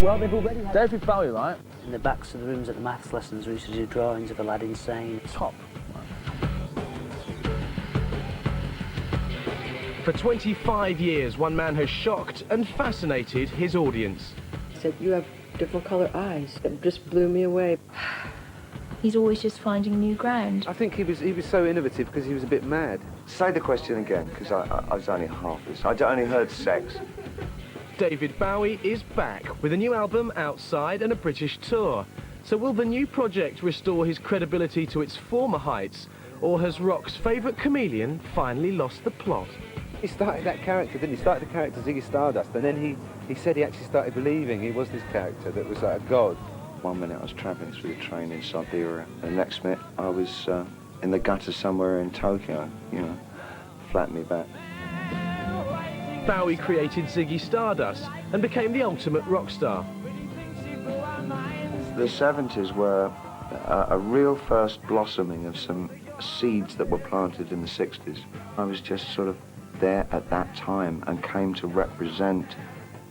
Well, they've already had David Bowie, right? In the backs of the rooms at the maths lessons, we used to do drawings of a lad insane. Top. For 25 years, one man has shocked and fascinated his audience. He said, "You have different colour eyes." It just blew me away. He's always just finding new ground. I think he was so innovative because he was a bit mad. Say the question again, because I was only half this. I only heard sex. David Bowie is back with a new album outside and a British tour. So will the new project restore his credibility to its former heights, or has rock's favourite chameleon finally lost the plot? He started that character, didn't he? He started the character Ziggy Stardust, and then he said he actually started believing he was this character that was like a god. 1 minute I was travelling through a train in Siberia, and the next minute I was in the gutter somewhere in Tokyo, you know, flat me back. Bowie created Ziggy Stardust and became the ultimate rock star. The 70s were a real first blossoming of some seeds that were planted in the 60s. I was just sort of there at that time and came to represent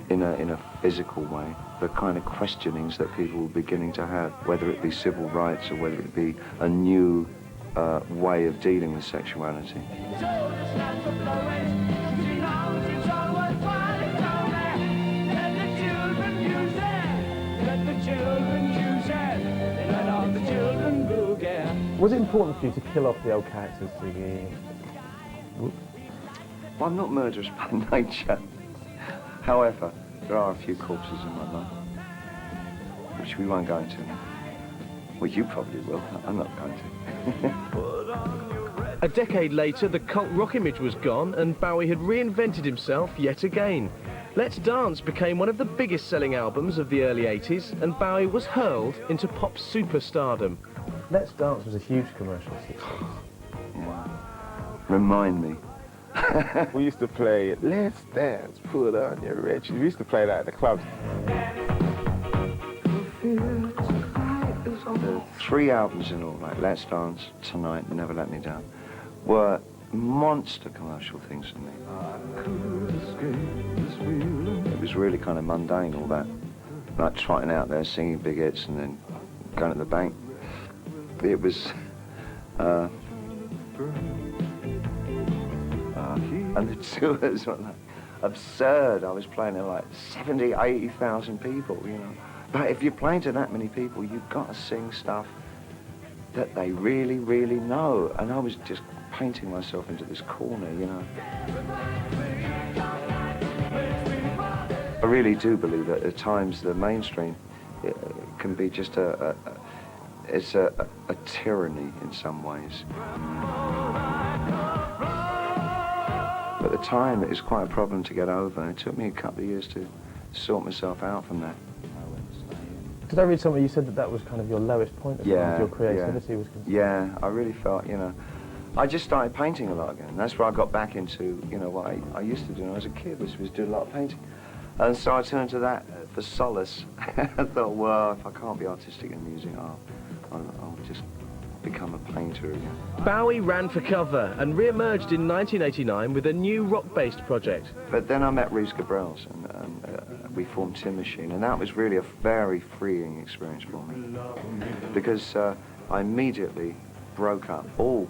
in a physical way the kind of questionings that people were beginning to have, whether it be civil rights or whether it be a new way of dealing with sexuality. Was it important for you to kill off the old characters, Ziggy? Well, I'm not murderous by nature. However, there are a few corpses in my life, which we won't go into now. Well, you probably will. I'm not going to. A decade later, the cult rock image was gone and Bowie had reinvented himself yet again. Let's Dance became one of the biggest selling albums of the early 80s and Bowie was hurled into pop superstardom. Let's Dance was a huge commercial success. Yeah. Remind me. We used to play Let's Dance, put on your red shoes. We used to play that at the clubs. The 3 albums in all, like Let's Dance, Tonight, Never Let Me Down, were monster commercial things for me. It was really kind of mundane, all that. Like trotting out there, singing big hits and then going to the bank. It was... and the tours were like absurd. I was playing to like 70, 80,000 people, you know. But if you're playing to that many people, you've got to sing stuff that they really, really know. And I was just painting myself into this corner, you know. I really do believe that at times the mainstream can be just it's a tyranny in some ways. At the time, it was quite a problem to get over. It took me a couple of years to sort myself out from that. Did I read somewhere you said that was kind of your lowest point as far as your creativity was concerned? Yeah, I really felt, you know, I just started painting a lot again. That's where I got back into, you know, what I used to do when I was a kid, was do a lot of painting. And so I turned to that for solace. I thought, well, if I can't be artistic in music, I'll just become a painter again. Bowie ran for cover and re-emerged in 1989 with a new rock-based project. But then I met Reese Gabrels and we formed Tin Machine, and that was really a very freeing experience for me. Because I immediately broke up all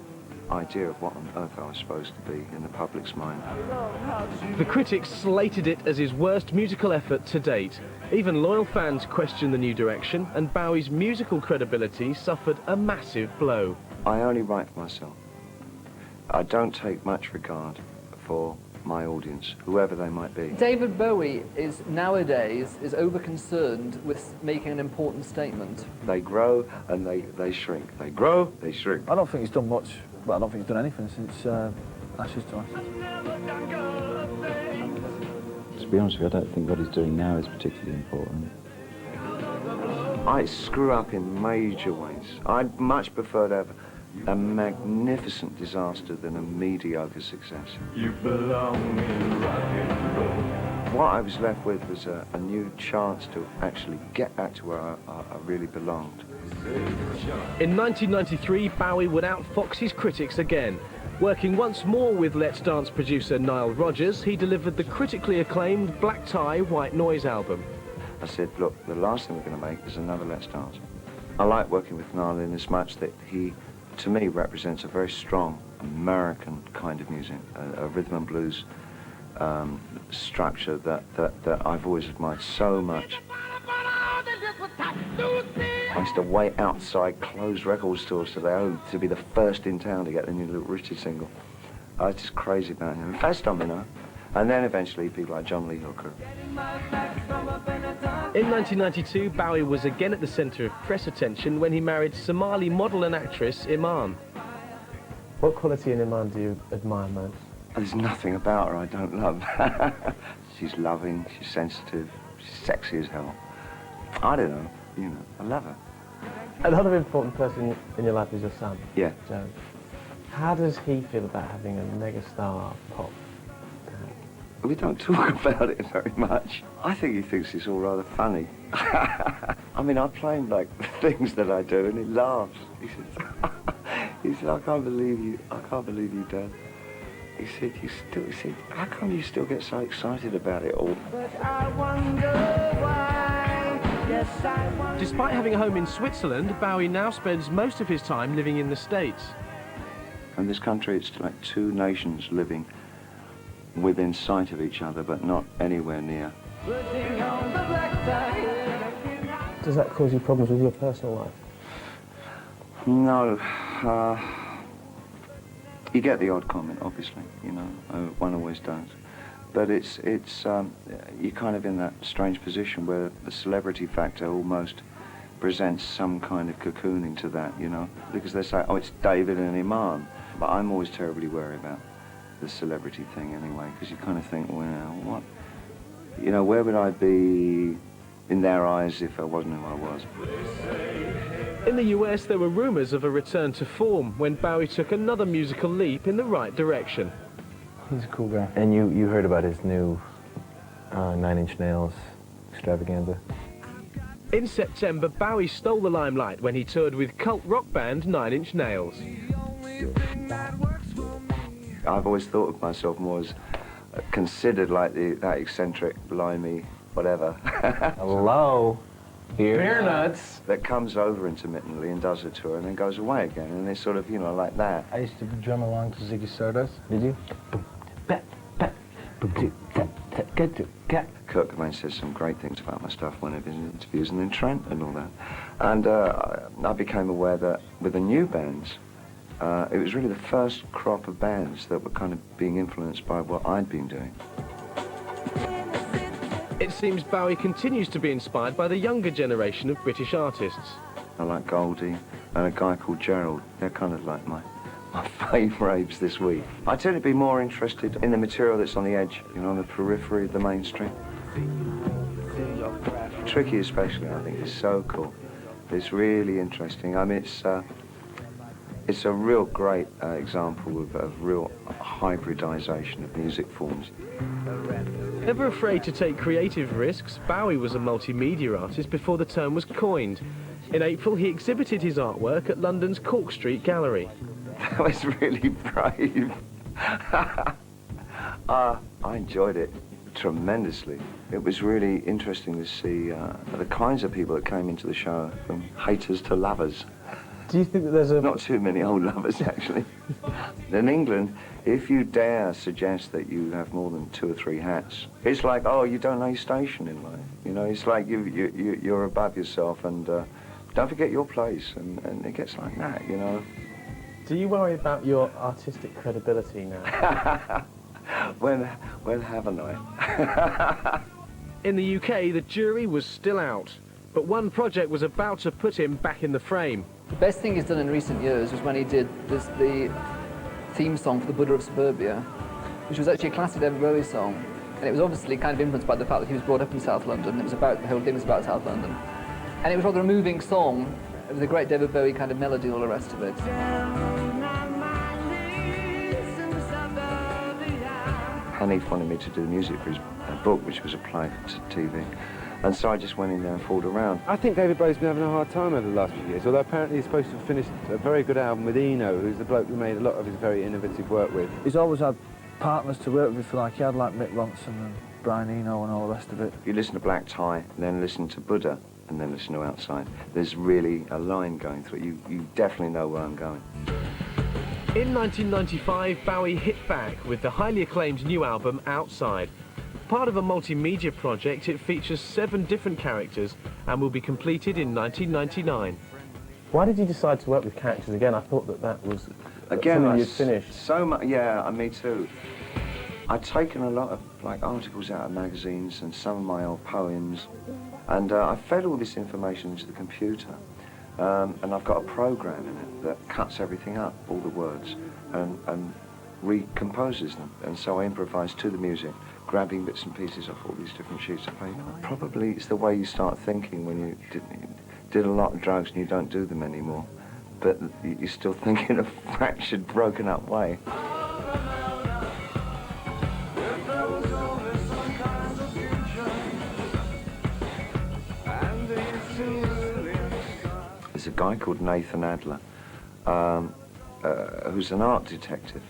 idea of what on earth I was supposed to be in the public's mind. The critics slated it as his worst musical effort to date. Even loyal fans questioned the new direction, and Bowie's musical credibility suffered a massive blow. I only write for myself. I don't take much regard for my audience, whoever they might be. David Bowie is nowadays over-concerned with making an important statement. They grow and they shrink. They grow, they shrink. I don't think he's done much. Well, I don't think he's done anything since Ashes to Ashes. To be honest with you, I don't think what he's doing now is particularly important. I screw up in major ways. I'd much prefer to have a magnificent disaster than a mediocre success. You belong in rock and roll. What I was left with was a new chance to actually get back to where I really belonged. In 1993, Bowie would outfox his critics again. Working once more with Let's Dance producer Nile Rodgers, he delivered the critically acclaimed Black Tie, White Noise album. I said, look, the last thing we're going to make is another Let's Dance. I like working with Noel in as much that he, to me, represents a very strong American kind of music, a rhythm and blues structure that I've always admired so much. I used to wait outside closed record stores to their own to be the first in town to get the new Little Richard single. I was just crazy about him. First domino, and then eventually people like John Lee Hooker. In 1992, Bowie was again at the centre of press attention when he married Somali model and actress Iman. What quality in Iman do you admire most? There's nothing about her I don't love. She's loving, she's sensitive, she's sexy as hell. I don't know, you know, I love her. Another important person in your life is your son, Yeah. Joe. How does he feel about having a megastar pop dad? We don't talk about it very much. I think he thinks it's all rather funny. I mean, I play him like the things that I do, and he laughs. He says, I can't believe you, Dad. He said, how come you still get so excited about it all? But I wonder why. Yes, I wonder. Despite having a home in Switzerland, Bowie now spends most of his time living in the States. In this country, it's like two nations living within sight of each other, but not anywhere near. Does that cause you problems with your personal life? No. You get the odd comment, obviously, you know, one always does. But you're kind of in that strange position where the celebrity factor almost presents some kind of cocooning to that, you know, because they say, oh, it's David and Iman. But I'm always terribly worried about the celebrity thing anyway, because you kind of think, well, what? You know, where would I be in their eyes if I wasn't who I was? In the US, there were rumours of a return to form when Bowie took another musical leap in the right direction. He's a cool guy. And you heard about his new 9 Inch Nails extravaganza? In September, Bowie stole the limelight when he toured with cult rock band 9 Inch Nails. I've always thought of myself more as considered like that eccentric, blimey, whatever. Hello? Beer nuts. That comes over intermittently and does a tour and then goes away again, and it's sort of, you know, like that. I used to drum along to Ziggy Stardust. Did you? Kurt Cobain says some great things about my stuff whenever in interviews and in Trent and all that. And I became aware that with the new bands, it was really the first crop of bands that were kind of being influenced by what I'd been doing. It seems Bowie continues to be inspired by the younger generation of British artists. I like Goldie and a guy called Gerald. They're kind of like my favourites this week. I tend to be more interested in the material that's on the edge, you know, on the periphery of the mainstream. Tricky especially, I think, is so cool. It's really interesting. I mean, it's a real great example of real hybridisation of music forms. Never afraid to take creative risks, Bowie was a multimedia artist before the term was coined. In April, he exhibited his artwork at London's Cork Street Gallery. That was really brave. I enjoyed it tremendously. It was really interesting to see the kinds of people that came into the show, from haters to lovers. Do you think that there's a... Not too many old lovers, actually. In England, if you dare suggest that you have more than 2 or 3 hats, it's like, oh, you don't know your station in life. You know, it's like you're above yourself, and don't forget your place, and it gets like that, you know. Do you worry about your artistic credibility now? When haven't I? In the UK, the jury was still out, but one project was about to put him back in the frame. The best thing he's done in recent years was when he did the theme song for the Buddha of Suburbia, which was actually a classic David Bowie song. And it was obviously kind of influenced by the fact that he was brought up in South London. The whole thing was about South London. And it was rather a moving song. It was a great David Bowie kind of melody and all the rest of it. Hanif wanted me to do the music for his book, which was applied to TV. And so I just went in there and fooled around. I think David Bowie's been having a hard time over the last few years, although apparently he's supposed to have finished a very good album with Eno, who's the bloke who made a lot of his very innovative work with. He's always had partners to work with, like he had like Mick Ronson and Brian Eno and all the rest of it. If you listen to Black Tie, then listen to Buddha, and then listen to Outside, there's really a line going through it. You definitely know where I'm going. In 1995, Bowie hit back with the highly acclaimed new album Outside. Part of a multimedia project, it features 7 different characters and will be completed in 1999. Why did you decide to work with characters again? I thought that was again, something you'd finished. So much, yeah, me too. I'd taken a lot of articles out of magazines and some of my old poems, and I fed all this information into the computer. And I've got a program in it that cuts everything up, all the words, and recomposes them. And so I improvise to the music, grabbing bits and pieces off all these different sheets of paper. Probably it's the way you start thinking when you did a lot of drugs and you don't do them anymore, but you're still thinking in a fractured, broken up way. There's a guy called Nathan Adler, who's an art detective.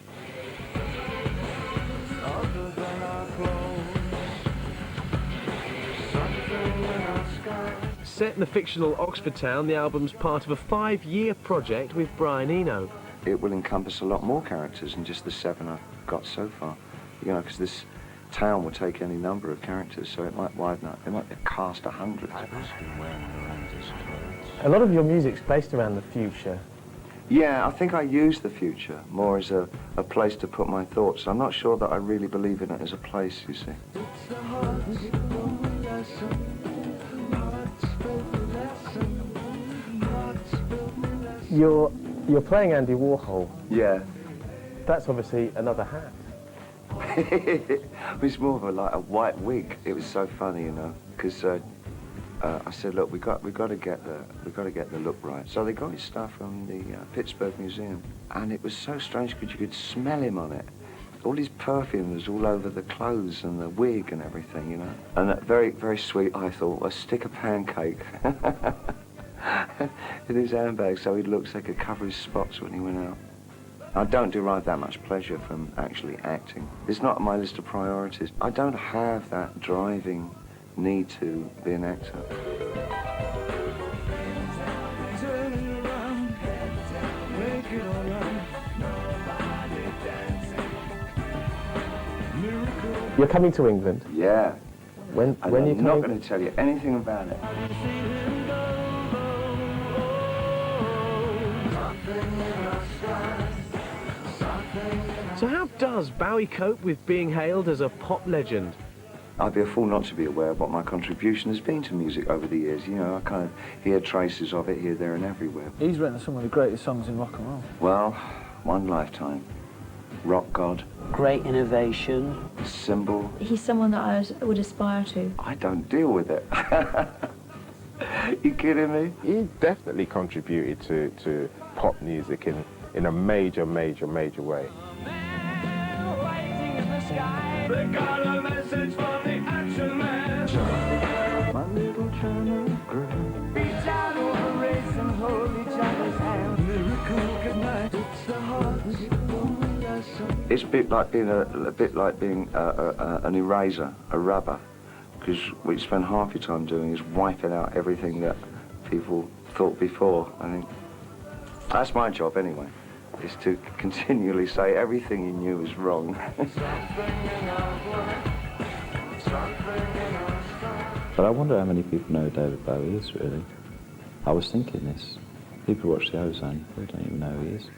Set in the fictional Oxford town, the album's part of a 5-year project with Brian Eno. It will encompass a lot more characters than just the 7 I've got so far. You know, because this town will take any number of characters, so it might widen up. It might be a cast of hundreds. A lot of your music's based around the future. Yeah, I think I use the future more as a place to put my thoughts. I'm not sure that I really believe in it as a place, you see. You're playing Andy Warhol. Yeah. That's obviously another hat. It was more of a white wig. It was so funny, you know, because I said, look, we got to get the look right. So they got his stuff from the Pittsburgh Museum, and it was so strange because you could smell him on it. All his perfume was all over the clothes and the wig and everything, you know. And very, very sweet, I thought, a stick of pancake in his handbag so he'd look so he could cover his spots when he went out. I don't derive that much pleasure from actually acting. It's not on my list of priorities. I don't have that driving need to be an actor. You're coming to England? Yeah. When are you coming? I'm not going to tell you anything about it. So how does Bowie cope with being hailed as a pop legend? I'd be a fool not to be aware of what my contribution has been to music over the years. You know, I kind of hear traces of it here, there and everywhere. He's written some of the greatest songs in rock and roll. Well, One Lifetime, Rock God. Great innovation. Symbol. He's someone that I would aspire to. I don't deal with it. You kidding me? He definitely contributed to pop music in a major way. They got a message from the action man. My little China girl. Reach out over race and hold each other's hand. Miracle good night. It's the hardest lesson. It's a bit like being an eraser, a rubber, because what you spend half your time doing is wiping out everything that people thought before. I think that's my job anyway. Is to continually say everything you knew was wrong. But I wonder how many people know who David Bowie is, really. I was thinking this. People watch the Ozone, they don't even know who he is.